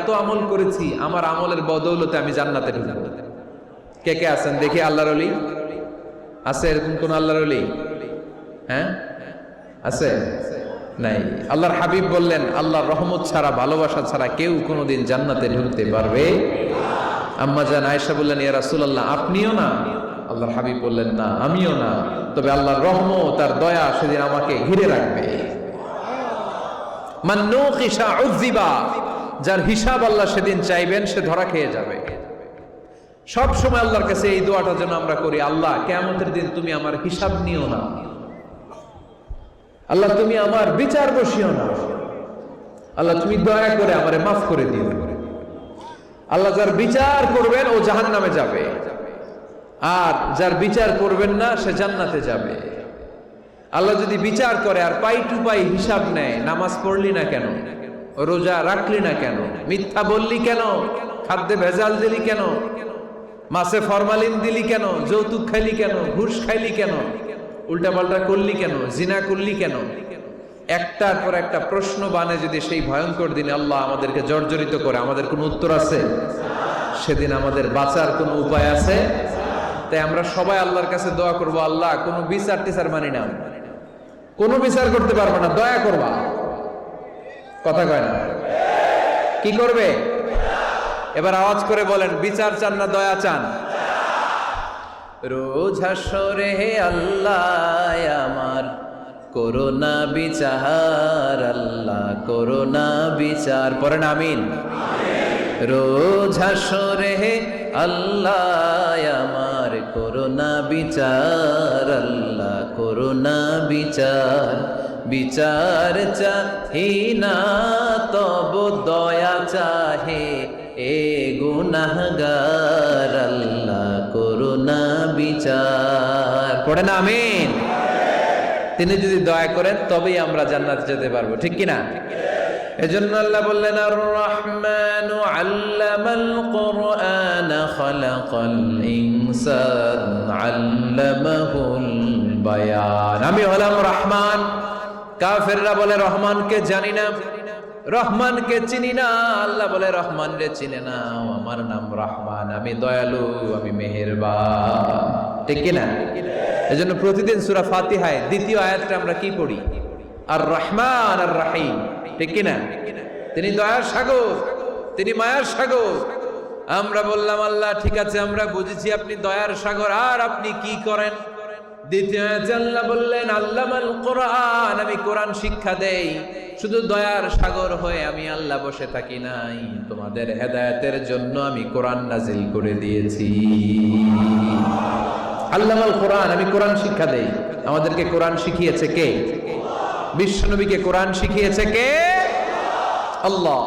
এত আমল করেছি, আমার আমলের বদৌলতে আমি জান্নাতে ঢুকবো। কে কে আছেন দেখি আল্লাহর ওলি? আছে এরকম কোন আল্লাহর ওলি? হ্যাঁ আছে? নাই। আল্লাহর হাবিব বললেন, আল্লাহর রহমত ছাড়া, ভালোবাসা ছাড়া কেউ কোনোদিন জান্নাতে ঢুকতে পারবে। আম্মা জান আয়েশা বললেন, ইয়া রাসূলুল্লাহ আপনিও না? আল্লাহর হাবিব বললেন, না আমিও না, তবে আল্লাহর রহমত আর দয়া সেদিন আমাকে ঘিরে রাখবে। মান নুকিশা উযিবা, যার হিসাব আল্লাহ সেদিন চাইবেন সে ধরা খেয়ে যাবে। সব সময় আল্লাহর কাছে এই দোয়াটা যেন আমরা করি, আল্লাহ কিয়ামতের দিন তুমি আমার হিসাব নিও না, আল্লাহ তুমি আমার বিচার বসিও না, আল্লাহ তুমি দয়া করে আমারে মাফ করে দিও। আল্লাহ যার বিচার করবেন ও জাহান্নামে যাবে, আর যার বিচার করবেন না সে জান্নাতে যাবে। আল্লাহ যদি বিচার করে আর পাই টু পাই হিসাব নেয়, নামাজ পড়লি না কেন, রোজা রাখলি না কেন, মিথ্যা বললি কেন, খাদ্যে ভেজাল দিলি কেন, মাছে ফরমালিন দিলি কেন, যৌতুক খাইলি কেন, ঘুষ খাইলি কেন, উল্টাপাল্টা করলি কেন, জিনা করলি কেন, একটার পর একটা প্রশ্ন বানে যদি সেই ভয়ঙ্কর দিনে আল্লাহ আমাদেরকে জর্জরিত করে, আমাদের কোনো উত্তর আছে? সেদিন আমাদের বাঁচার কোনো উপায় আছে? তাই আমরা সবাই আল্লাহর কাছে দোয়া করবো, আল্লাহ কোনো বিচার টিচার মানি না, কোনো বিচার করতে পারবো না, দয়া করবা। কথা কয় না? কি করবে? এবার আওয়াজ করে বলেন, বিচার চান না দয়া চান? রোজ হাসরে হে আল্লাহ আমার করোনা বিচার, আল্লাহ করোনা বিচার, পড়েন আমিন। রোজ হাসরে হে আল্লাহ আমার করোনা বিচার, আল্লাহ করোনা বিচার, বিচার চাহি না তব দয়া চাহে এ গুনাহগার, আল্লাহ করোনা বিচার, পড়েন আমিন। তিনি যদি দয়া করেন তবেই আমরা জান্নাতে যেতে পারবো, ঠিক কিনা? এজন্য আল্লাহ বললেন, আর রহমানু আল্লামাল কুরআন খালাকাল ইনসান আল্লামাহুল বায়ান। আমি হলাম রহমান। কাফেররা বলে রহমানকে জানি না, রহমানকে চিনি না। আল্লাহ বলে রহমান রে চিনে না, আমার নাম রহমান, আমি দয়ালু, আমি মেহেরবান, ঠিক কিনা? এজন্য প্রতিদিন সূরা ফাতিহায় দ্বিতীয় আয়াতটা আমরা কি পড়ি? আর রহমান আর রহিম, ঠিক কিনা? তিনি দয়ার সাগর, তিনি মায়ার সাগর। আমরা বললাম, আল্লাহ ঠিক আছে আমরা বুঝেছি আপনি দয়ার সাগর, আর আপনি কি করেন? দ্বিতীয় আয়াতে আল্লাহ বললেন, আল্লামাল কোরআন, আমি কোরআন শিক্ষা দেই। শুধু দয়ার সাগর হয়ে আমি আল্লাহ বসে থাকি নাই, তোমাদের হেদায়েতের জন্য আমি কোরআন নাজিল করে দিয়েছি। আল্লামাল কোরআন, আমি কোরআন শিক্ষা দেই। আমাদেরকে কোরআন শিখিয়েছে কে? বিশ্বনবীকে কোরআন শিখিয়েছে কে? আল্লাহ।